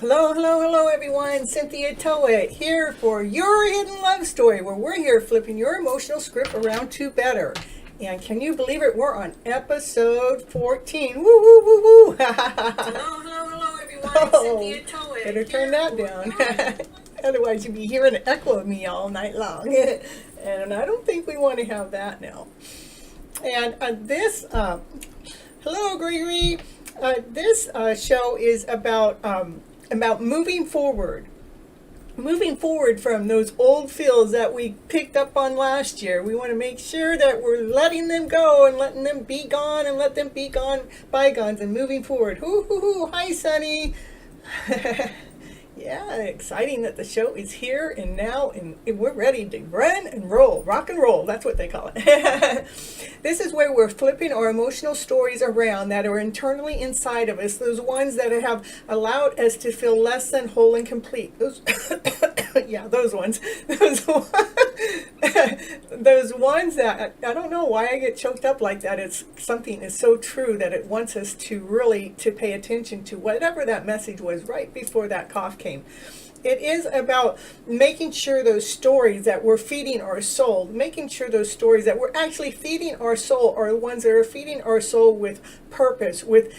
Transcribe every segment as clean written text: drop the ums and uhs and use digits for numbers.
Hello, hello, hello, everyone. Cynthia Toet here for Your Hidden Love Story, where we're here flipping your emotional script around to better. And can you believe it? We're on episode 14. Woo, woo, woo, woo. Hello, hello, hello, everyone. Cynthia Toet. Better turn that down. Otherwise, you'll be hearing an echo of me all night long. And I don't think we want to have that now. And hello, Gregory. This show is about moving forward from those old fields that we picked up on last year. We want to make sure that we're letting them go and letting them be gone and let them be gone, bygones, and moving forward. Hoo hoo hoo! Hi, Sunny. Yeah, exciting that the show is here and now, and we're ready to run and roll, rock and roll. That's what they call it. This is where we're flipping our emotional stories around that are internally inside of us, those ones that have allowed us to feel less than whole and complete. Those, yeah, those ones. Those ones that, I don't know why I get choked up like that. It's something is so true that it wants us to really to pay attention to whatever that message was right before that cough came. It is about making sure those stories that we're feeding our soul, making sure those stories that we're actually feeding our soul are the ones that are feeding our soul with purpose, with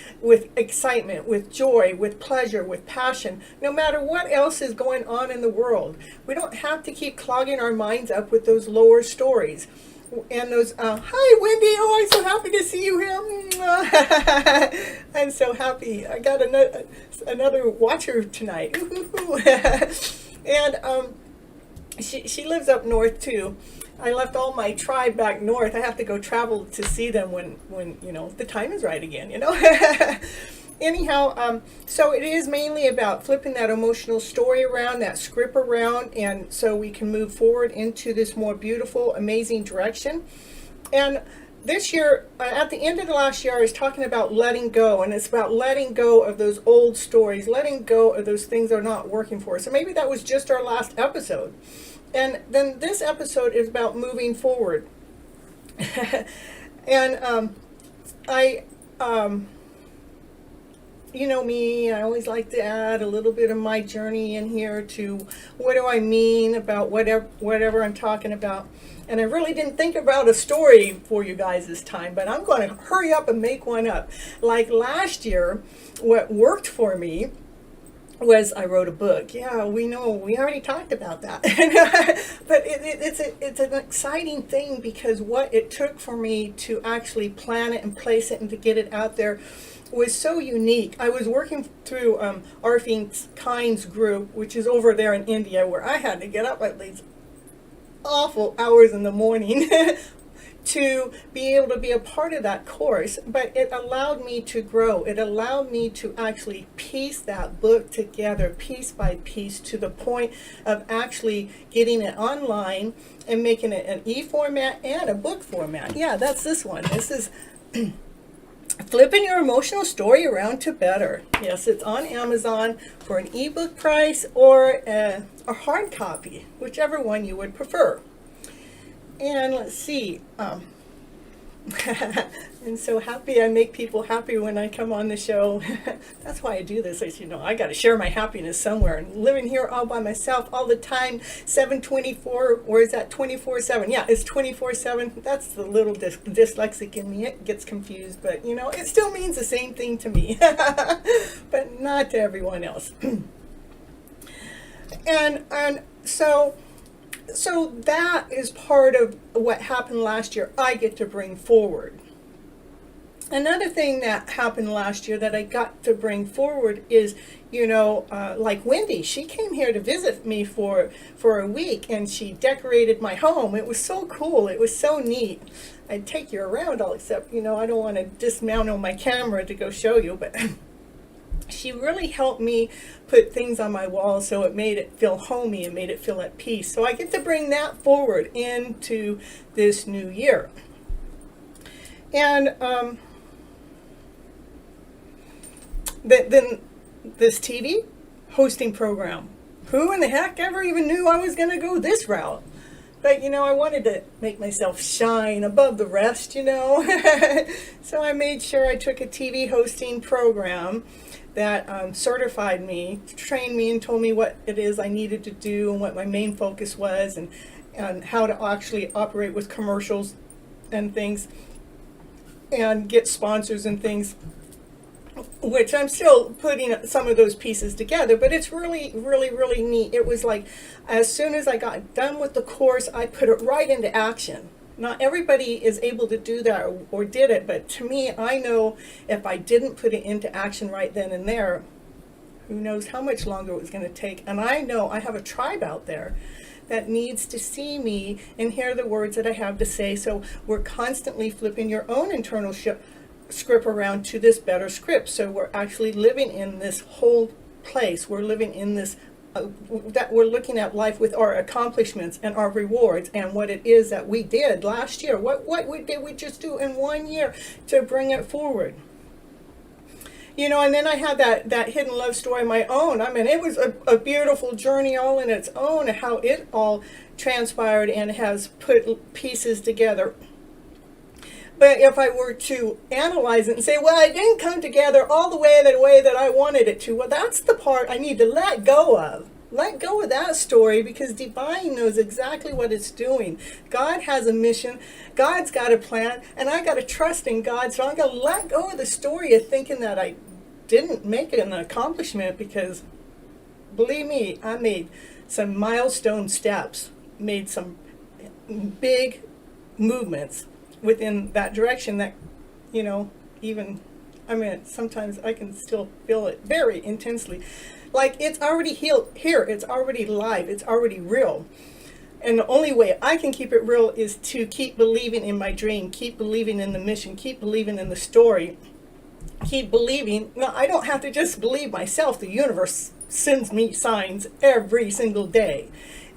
excitement, with joy, with pleasure, with passion, no matter what else is going on in the world. We don't have to keep clogging our minds up with those lower stories. And those, hi Wendy, oh, I'm so happy to see you here. I'm so happy. I got another watcher tonight. And she lives up north too. I left all my tribe back north. I have to go travel to see them when the time is right again, Anyhow, so it is mainly about flipping that emotional story around, that script around, and so we can move forward into this more beautiful, amazing direction. And this year, at the end of the last year, I was talking about letting go, and it's about letting go of those old stories, letting go of those things that are not working for us. So maybe that was just our last episode. And then this episode is about moving forward. And you know me, I always like to add a little bit of my journey in here to what do I mean about whatever I'm talking about. And I really didn't think about a story for you guys this time, but I'm going to hurry up and make one up. Like last year, what worked for me was I wrote a book. Yeah, we know, we already talked about that. But it's an exciting thing because what it took for me to actually plan it and place it and to get it out there was so unique. I was working through Arfin Kind's group, which is over there in India, where I had to get up at these awful hours in the morning to be able to be a part of that course. But it allowed me to grow. It allowed me to actually piece that book together piece by piece to the point of actually getting it online and making it an e-format and a book format. Yeah, that's this one. This is Flipping Your Emotional Story Around to Better. Yes, it's on Amazon for an ebook price or a hard copy, whichever one you would prefer. And let's see. I'm so happy. I make people happy when I come on the show. That's why I do this. As you know, I got to share my happipiness somewhere. And living here all by myself all the time, 7/24, or is that 24/7? Yeah, it's 24/7. That's the little dyslexic in me. It gets confused, but it still means the same thing to me, but not to everyone else. and so that is part of what happened last year. I get to bring forward. Another thing that happened last year that I got to bring forward is, like Wendy, she came here to visit me for a week and she decorated my home. It was so cool. It was so neat. I'd take you around all except, I don't want to dismount on my camera to go show you, but she really helped me put things on my wall so it made it feel homey and made it feel at peace. So I get to bring that forward into this new year. And then this TV hosting program. Who in the heck ever even knew I was going to go this route? But, I wanted to make myself shine above the rest, So I made sure I took a TV hosting program that certified me, trained me, and told me what it is I needed to do and what my main focus was, and how to actually operate with commercials and things and get sponsors and things, which I'm still putting some of those pieces together, but it's really, really, really neat. It was like, as soon as I got done with the course, I put it right into action. Not everybody is able to do that or did it, but to me, I know if I didn't put it into action right then and there, who knows how much longer it was going to take. And I know I have a tribe out there that needs to see me and hear the words that I have to say. So we're constantly flipping your own internal script around to this better script. So we're actually living in this whole place. We're living in this that we're looking at life with our accomplishments and our rewards and what it is that we did last year. What did we just do in 1 year to bring it forward? You know, and then I had that hidden love story of my own. I mean, it was a beautiful journey all in its own, how it all transpired and has put pieces together. But if I were to analyze it and say, well, it didn't come together all the way that I wanted it to, well, that's the part I need to let go of. Let go of that story, because divine knows exactly what it's doing. God has a mission. God's got a plan, and I got to trust in God. So I'm going to let go of the story of thinking that I didn't make it an accomplishment, because believe me, I made some milestone steps, made some big movements within that direction that, you know, even, I mean, sometimes I can still feel it very intensely. Like it's already here, it's already live, it's already real. And the only way I can keep it real is to keep believing in my dream, keep believing in the mission, keep believing in the story, keep believing. Now, I don't have to just believe myself. The universe sends me signs every single day.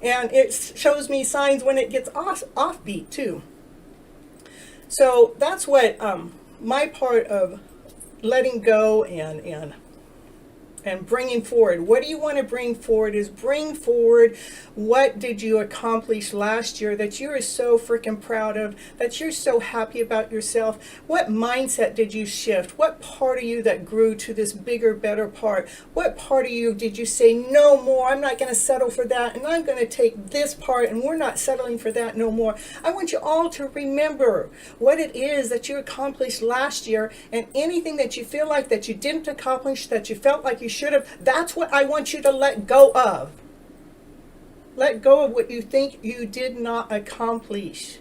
And it shows me signs when it gets offbeat too. So that's what my part of letting go and bringing forward. What do you want to bring forward is bring forward what did you accomplish last year that you are so freaking proud of, that you're so happy about yourself. What mindset did you shift? What part of you that grew to this bigger, better part? What part of you did you say, no more, I'm not going to settle for that, and I'm going to take this part, and we're not settling for that no more. I want you all to remember what it is that you accomplished last year, and anything that you feel like that you didn't accomplish, that you felt like you should have, that's what I want you to let go of. Let go of what you think you did not accomplish,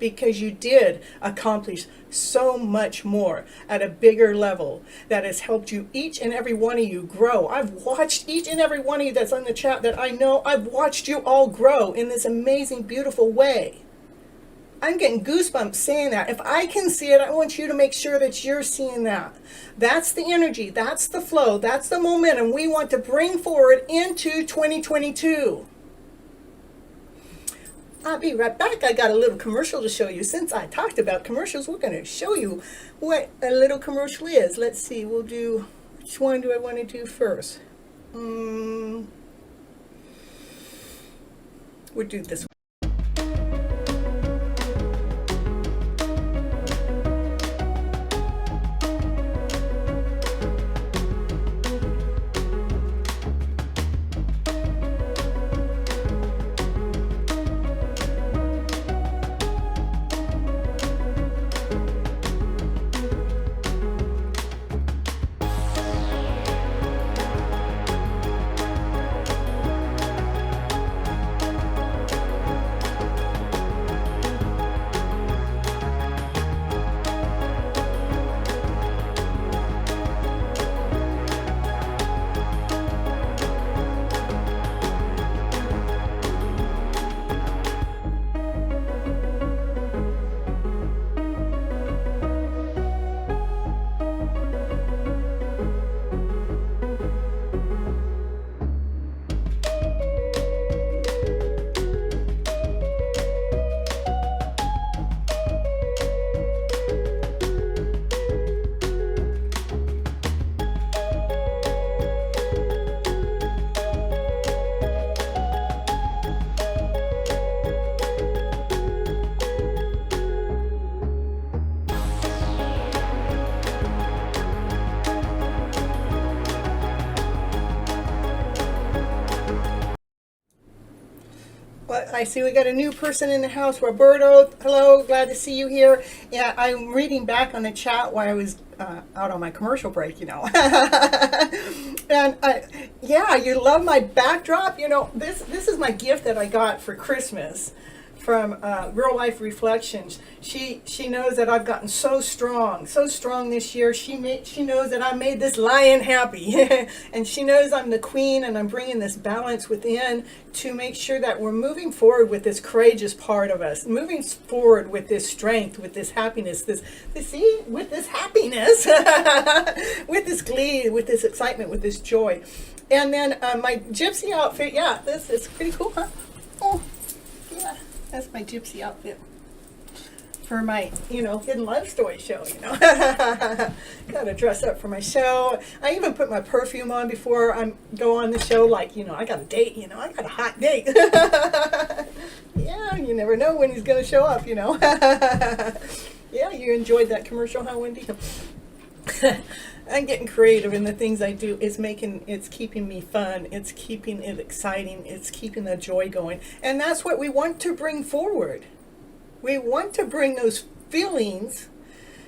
because you did accomplish so much more at a bigger level that has helped you, each and every one of you, grow. I've watched each and every one of you that's on the chat that I know, I've watched you all grow in this amazing, beautiful way. I'm getting goosebumps saying that. If I can see it, I want you to make sure that you're seeing that. That's the energy, that's the flow, that's the momentum we want to bring forward into 2022. I'll be right back. I got a little commercial to show you. Since I talked about commercials, we're going to show you what a little commercial is. Let's see, we'll do, which one do I want to do first? We'll do this one. I see we got a new person in the house. Roberto, hello, glad to see you here. Yeah, I'm reading back on the chat while I was out on my commercial break, And yeah, you love my backdrop. This is my gift that I got for Christmas from Real Life Reflections. She knows that I've gotten so strong this year. She knows that I made this lion happy, and she knows I'm the queen, and I'm bringing this balance within to make sure that we're moving forward with this courageous part of us, moving forward with this strength, with this happiness, with this happiness, with this glee, with this excitement, with this joy. And then my gypsy outfit. Yeah, this is pretty cool, huh? Oh, yeah. That's my gypsy outfit for my, hidden love story show, Gotta dress up for my show. I even put my perfume on before I go on the show, like, I got a date, I got a hot date. Yeah, you never know when he's going to show up, Yeah, you enjoyed that commercial, huh, Wendy? I'm getting creative in the things I do. It's keeping me fun. It's keeping it exciting. It's keeping the joy going. And that's what we want to bring forward. We want to bring those feelings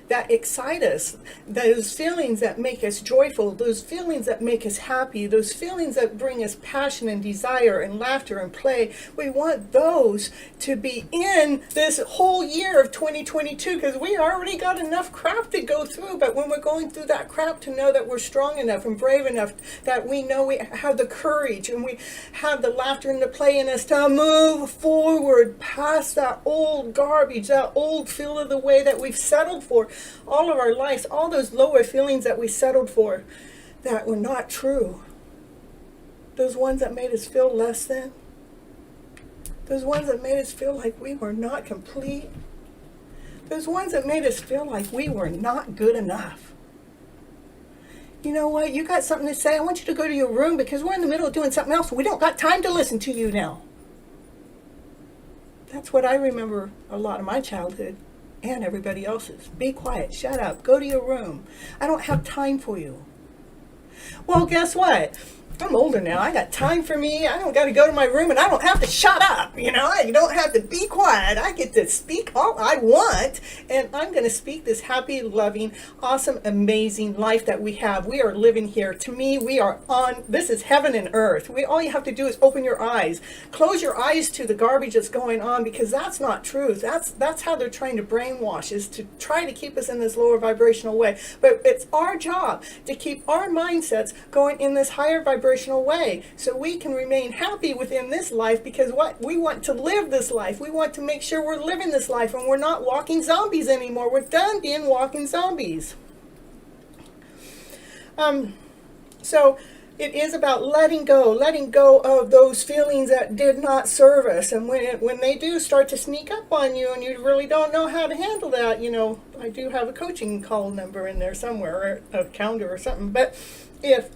that excite us, those feelings that make us joyful, those feelings that make us happy, those feelings that bring us passion and desire and laughter and play. We want those to be in this whole year of 2022, because we already got enough crap to go through. But when we're going through that crap, to know that we're strong enough and brave enough, that we know we have the courage and we have the laughter and the play in us to move forward past that old garbage, that old feel of the way that we've settled for all of our lives, all those lower feelings that we settled for that were not true. Those ones that made us feel less than. Those ones that made us feel like we were not complete. Those ones that made us feel like we were not good enough. You know what? You got something to say? I want you to go to your room, because we're in the middle of doing something else. We don't got time to listen to you now. That's what I remember a lot of my childhood. And everybody else's. Be quiet, shut up, go to your room. I don't have time for you. Well, guess what? I'm older now. I got time for me. I don't got to go to my room, and I don't have to shut up. You don't have to be quiet. I get to speak all I want, and I'm going to speak this happy, loving, awesome, amazing life that we have. We are living here. To me, this is heaven and earth. All you have to do is open your eyes. Close your eyes to the garbage that's going on, because that's not truth. That's how they're trying to brainwash, is to try to keep us in this lower vibrational way. But it's our job to keep our mindsets going in this higher vibrational way, so we can remain happy within this life, because we want to live this life. We want to make sure we're living this life, and we're not walking zombies anymore. We're done being walking zombies. So it is about letting go of those feelings that did not serve us. And when they do start to sneak up on you and you really don't know how to handle that, I do have a coaching call number in there somewhere, or a calendar or something. But if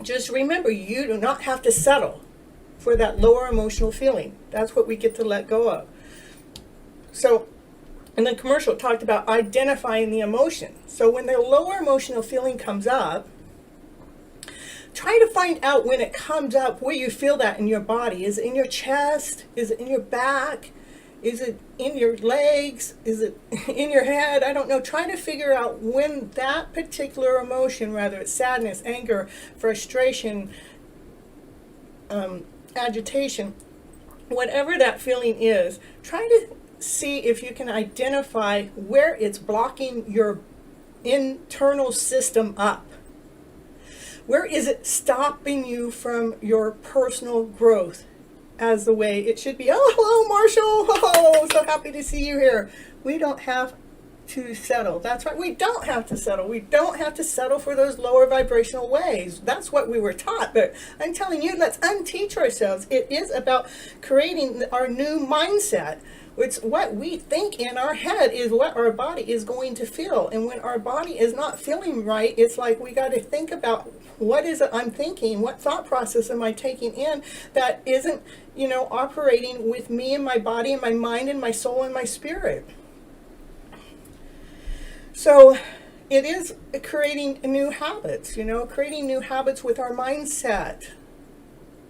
just remember, you do not have to settle for that lower emotional feeling. That's what we get to let go of. So, and the commercial talked about identifying the emotion. So when the lower emotional feeling comes up, try to find out when it comes up where you feel that in your body. Is it in your chest? Is it in your back? Is it in your legs? Is it in your head? I don't know. Try to figure out when that particular emotion, whether it's sadness, anger, frustration, agitation, whatever that feeling is, try to see if you can identify where it's blocking your internal system up. Where is it stopping you from your personal growth as the way it should be? Oh, hello, Marshall. Oh, so happy to see you here. We don't have to settle. That's right. We don't have to settle. We don't have to settle for those lower vibrational ways. That's what we were taught. But I'm telling you, let's unteach ourselves. It is about creating our new mindset. It's what we think in our head is what our body is going to feel. And when our body is not feeling right, it's like we got to think about, what is it I'm thinking? What thought process am I taking in that isn't, operating with me and my body and my mind and my soul and my spirit? So it is creating new habits, creating new habits with our mindset.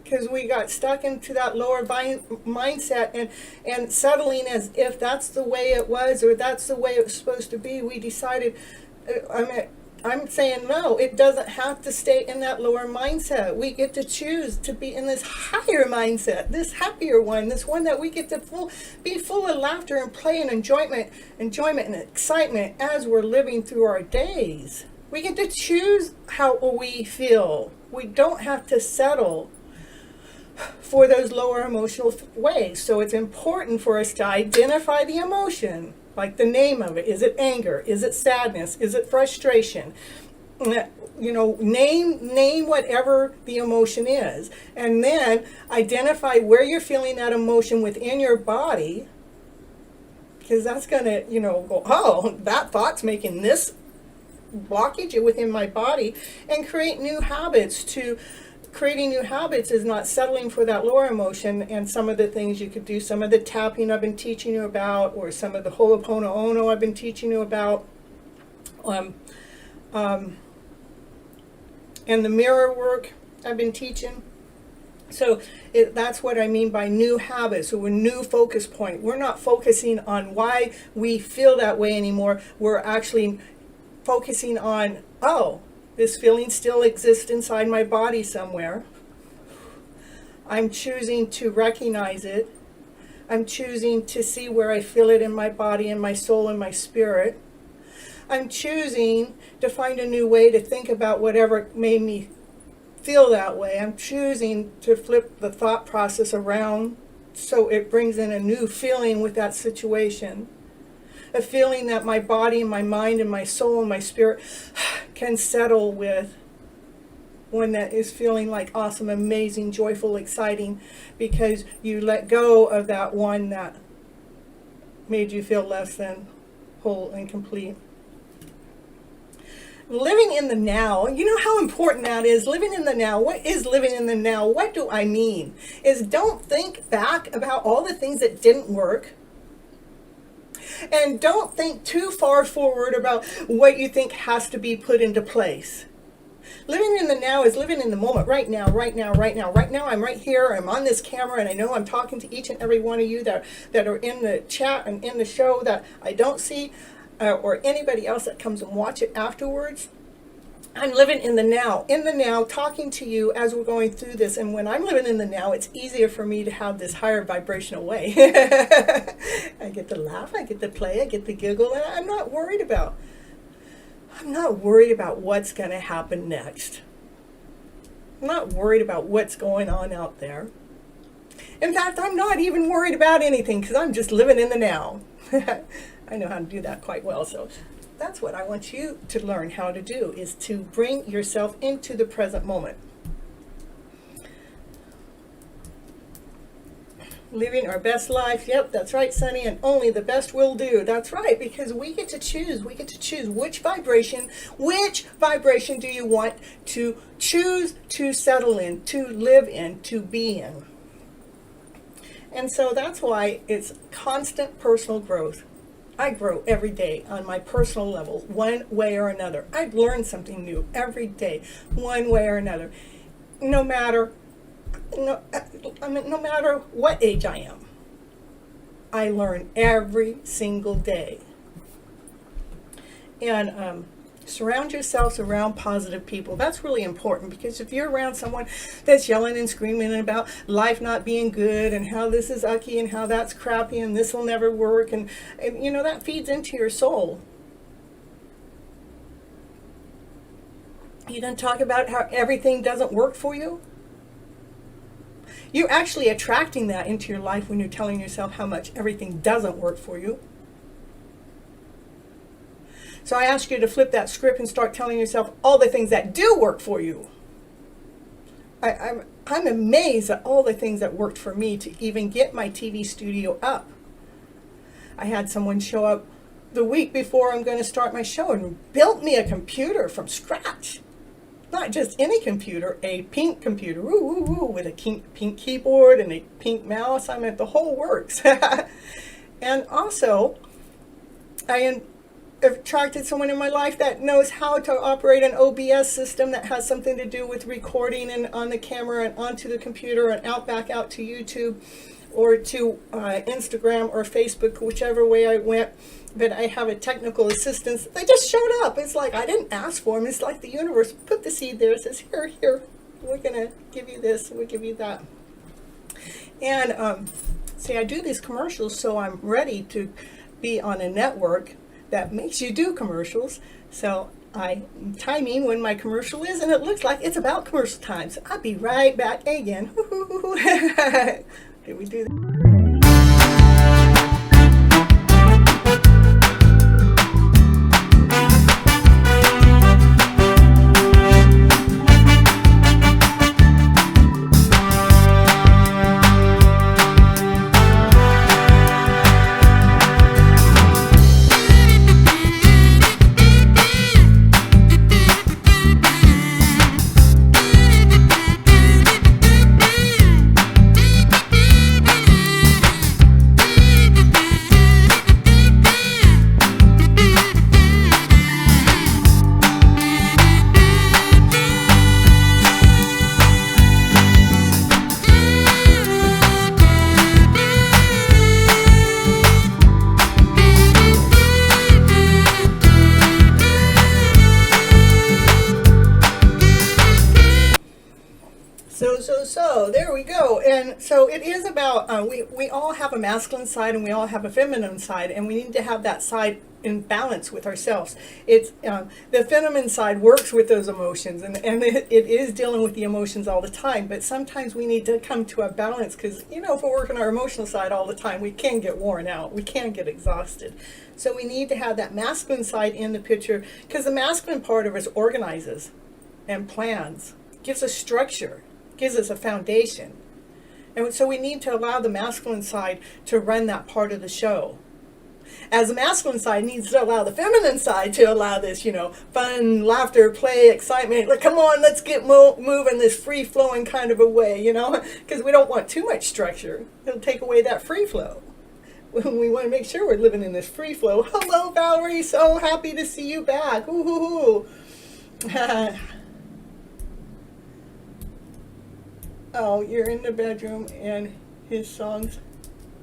because we got stuck into that lower mindset and settling as if that's the way it was or that's the way it was supposed to be. We decided, I'm saying no, it doesn't have to stay in that lower mindset. We get to choose to be in this higher mindset, this happier one, this one that we get to be full of laughter and play and enjoyment and excitement as we're living through our days. We get to choose how we feel. We don't have to settle for those lower emotional ways. So it's important for us to identify the emotion. Like the name of it. Is it anger? Is it sadness? Is it frustration? Name whatever the emotion is. And then identify where you're feeling that emotion within your body. Because that's going to, go, oh, that thought's making this blockage within my body. And create new habits. Creating new habits is not settling for that lower emotion, and some of the things you could do, some of the tapping I've been teaching you about, or some of the Ho'oponopono I've been teaching you about, and the mirror work I've been teaching. So that's what I mean by new habits, or a new focus point. We're not focusing on why we feel that way anymore. We're actually focusing on, oh, this feeling still exists inside my body somewhere. I'm choosing to recognize it. I'm choosing to see where I feel it in my body, in my soul, and my spirit. I'm choosing to find a new way to think about whatever made me feel that way. I'm choosing to flip the thought process around so it brings in a new feeling with that situation. A feeling that my body and my mind and my soul and my spirit can settle with. One that is feeling like awesome, amazing, joyful, exciting, because you let go of that one that made you feel less than whole and complete. Living in the now, you know how important that is, living in the now. What is living in the now? What do I mean? Is don't think back about all the things that didn't work. And don't think too far forward about what you think has to be put into place. Living in the now is living in the moment, right now, right now, right now. Right now, I'm right here, I'm on this camera, and I know I'm talking to each and every one of you that are in the chat and in the show that I don't see, or anybody else that comes and watch it afterwards. I'm living in the now, talking to you as we're going through this. And when I'm living in the now, it's easier for me to have this higher vibrational way. I get to laugh, I get to play, I get to giggle, and I'm not worried about what's going to happen next. I'm not worried about what's going on out there. In fact, I'm not even worried about anything because I'm just living in the now. I know how to do that quite well, so that's what I want you to learn how to do, is to bring yourself into the present moment. Living our best life. Yep, that's right, Sunny, and only the best will do. That's right, because we get to choose. We get to choose which vibration do you want to choose to settle in, to live in, to be in. And so that's why it's constant personal growth. I grow every day on my personal level, one way or another. I learn something new every day, one way or another. No matter what age I am, I learn every single day. And surround yourselves around positive people. That's really important, because if you're around someone that's yelling and screaming about life not being good and how this is ucky and how that's crappy and this will never work, and that feeds into your soul. You don't talk about how everything doesn't work for you. You're actually attracting that into your life when you're telling yourself how much everything doesn't work for you. So I ask you to flip that script and start telling yourself all the things that do work for you. I'm amazed at all the things that worked for me to even get my TV studio up. I had someone show up the week before I'm going to start my show and built me a computer from scratch. Not just any computer, a pink computer, with a pink keyboard and a pink mouse. I mean, the whole works. And also, I attracted someone in my life that knows how to operate an OBS system that has something to do with recording and on the camera and onto the computer and back out to YouTube or to Instagram or Facebook, whichever way I went. But I have a technical assistance. They just showed up. It's like I didn't ask for them. It's like the universe put the seed there. It says, here, we're going to give you this, we'll give you that. And see, I do these commercials so I'm ready to be on a network that makes you do commercials. So I'm timing when my commercial is, and it looks like it's about commercial time. So I'll be right back again. Here we do that. So there we go. And so it is about, we all have a masculine side and we all have a feminine side, and we need to have that side in balance with ourselves. It's the feminine side works with those emotions, and it is dealing with the emotions all the time, but sometimes we need to come to a balance, because if we're working our emotional side all the time, we can get worn out, we can get exhausted. So we need to have that masculine side in the picture, because the masculine part of us organizes and plans, gives us structure, gives us a foundation. And so we need to allow the masculine side to run that part of the show. As the masculine side needs to allow the feminine side to allow this, fun, laughter, play, excitement. Like, come on, let's get moving this free-flowing kind of a way, because we don't want too much structure. It'll take away that free flow. We want to make sure we're living in this free flow. Hello, Valerie. So happy to see you back. Ooh. Oh, you're in the bedroom and his song's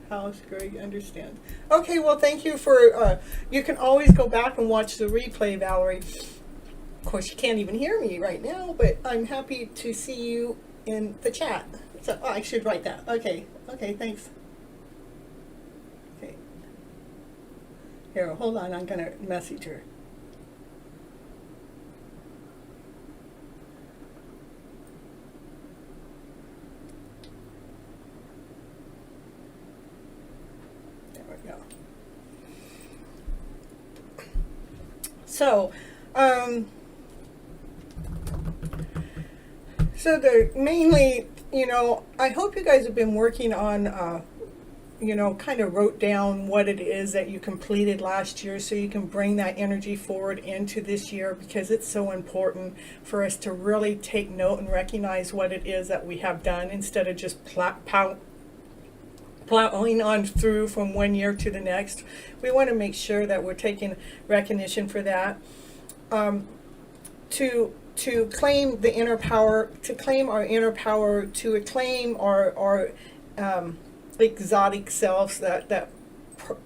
house. Greg understands. Okay, well, thank you for, you can always go back and watch the replay, Valerie. Of course, you can't even hear me right now, but I'm happy to see you in the chat. So, I should write that. Okay, thanks. Okay. Here, hold on, I'm going to message her. So, mainly, I hope you guys have been working on, kind of wrote down what it is that you completed last year, so you can bring that energy forward into this year, because it's so important for us to really take note and recognize what it is that we have done, instead of just plowing on through from one year to the next. We want to make sure that we're taking recognition for that. To claim the inner power, to claim our inner power, to claim our exotic selves, that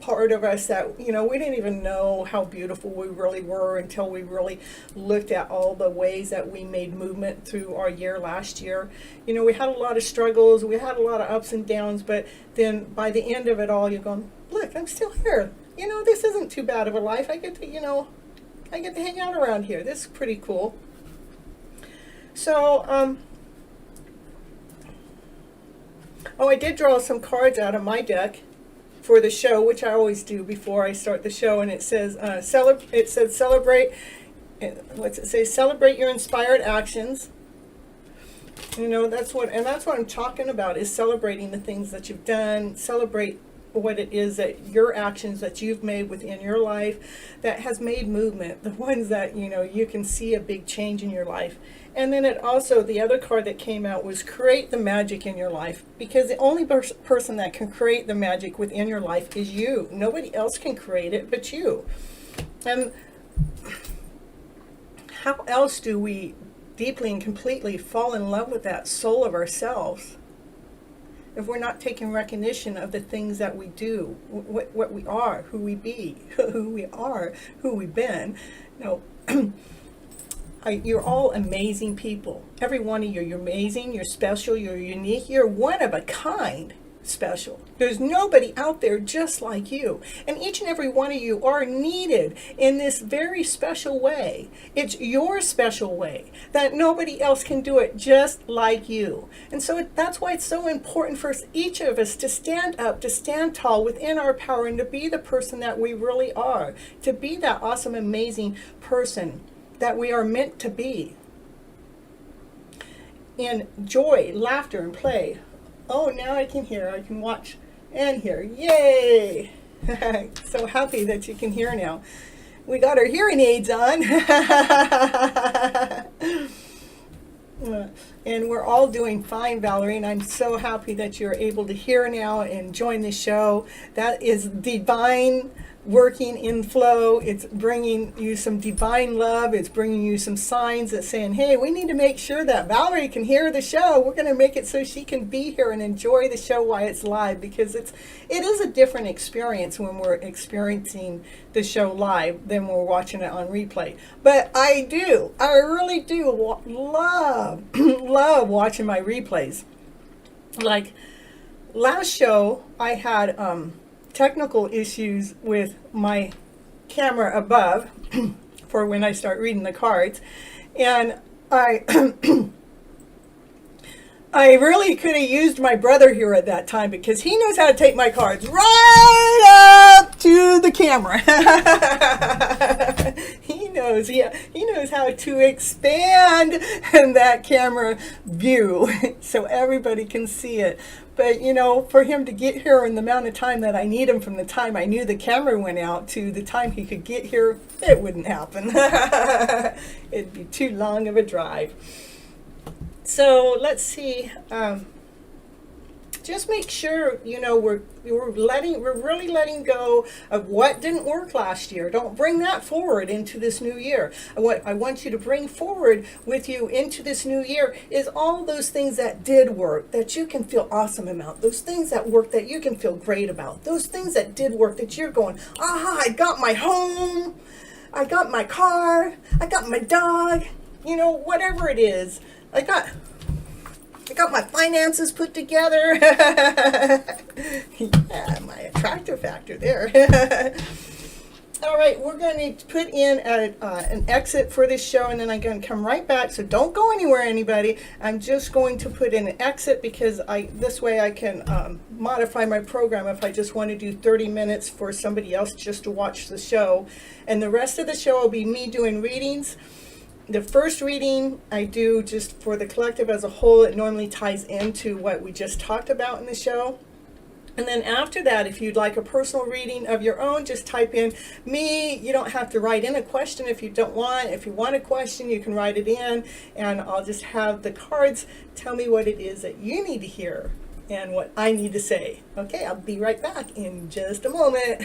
part of us that we didn't even know how beautiful we really were until we really looked at all the ways that we made movement through our year last year. We had a lot of struggles, we had a lot of ups and downs, but then by the end of it all, you're going, look, I'm still here. This isn't too bad of a life. I get to hang out around here. This is pretty cool. So I did draw some cards out of my deck for the show, which I always do before I start the show, and it says celebrate. What's it say? Celebrate your inspired actions. That's what I'm talking about, is celebrating the things that you've done. Celebrate what it is that your actions that you've made within your life that has made movement, the ones that you can see a big change in your life. And then it also, the other card that came out was create the magic in your life, because the only person that can create the magic within your life is you. Nobody else can create it but you. And how else do we deeply and completely fall in love with that soul of ourselves if we're not taking recognition of the things that we do, what we are, who we be, who we are, who we've been? You know, you're all amazing people. Every one of you, you're amazing, you're special, you're unique, you're one of a kind special. There's nobody out there just like you. And each and every one of you are needed in this very special way. It's your special way that nobody else can do it just like you. And so that's why it's so important for each of us to stand up, to stand tall within our power, and to be the person that we really are, to be that awesome, amazing person that we are meant to be. In joy, laughter, and play. Oh, now I can hear, I can watch and hear. Yay! So happy that you can hear now. We got our hearing aids on. And we're all doing fine, Valerie, and I'm so happy that you're able to hear now and join the show. That is divine working in flow. It's bringing you some divine love. It's bringing you some signs that saying, hey, we need to make sure that Valerie can hear the show. We're going to make it so she can be here and enjoy the show while it's live, because it is a different experience when we're experiencing the show live than when we're watching it on replay. But I really do love love watching my replays. Like last show, I had technical issues with my camera above for when I start reading the cards, and I I really could have used my brother here at that time, because he knows how to take my cards right up to the camera. He knows how to expand that camera view so everybody can see it. But, you know, for him to get here in the amount of time that I need him, from the time I knew the camera went out to the time he could get here, it wouldn't happen. It'd be too long of a drive. So let's see. Just make sure, you know, we're really letting go of what didn't work last year. Don't bring that forward into this new year. What I want you to bring forward with you into this new year is all those things that did work, that you can feel awesome about. Those things that work that you can feel great about. Those things that did work that you're going, aha, I got my home, I got my car, I got my dog, you know, whatever it is. I got my finances put together. Yeah, my attractor factor there. All right, we're going to put in an exit for this show, and then I'm going to come right back. So don't go anywhere, anybody. I'm just going to put in an exit, because this way I can modify my program if I just want to do 30 minutes for somebody else just to watch the show. And the rest of the show will be me doing readings. The first reading I do just for the collective as a whole. It normally ties into what we just talked about in the show. And then after that, if you'd like a personal reading of your own, just type in me. You don't have to write in a question if you don't want. If you want a question, you can write it in, and I'll just have the cards tell me what it is that you need to hear and what I need to say. Okay, I'll be right back in just a moment.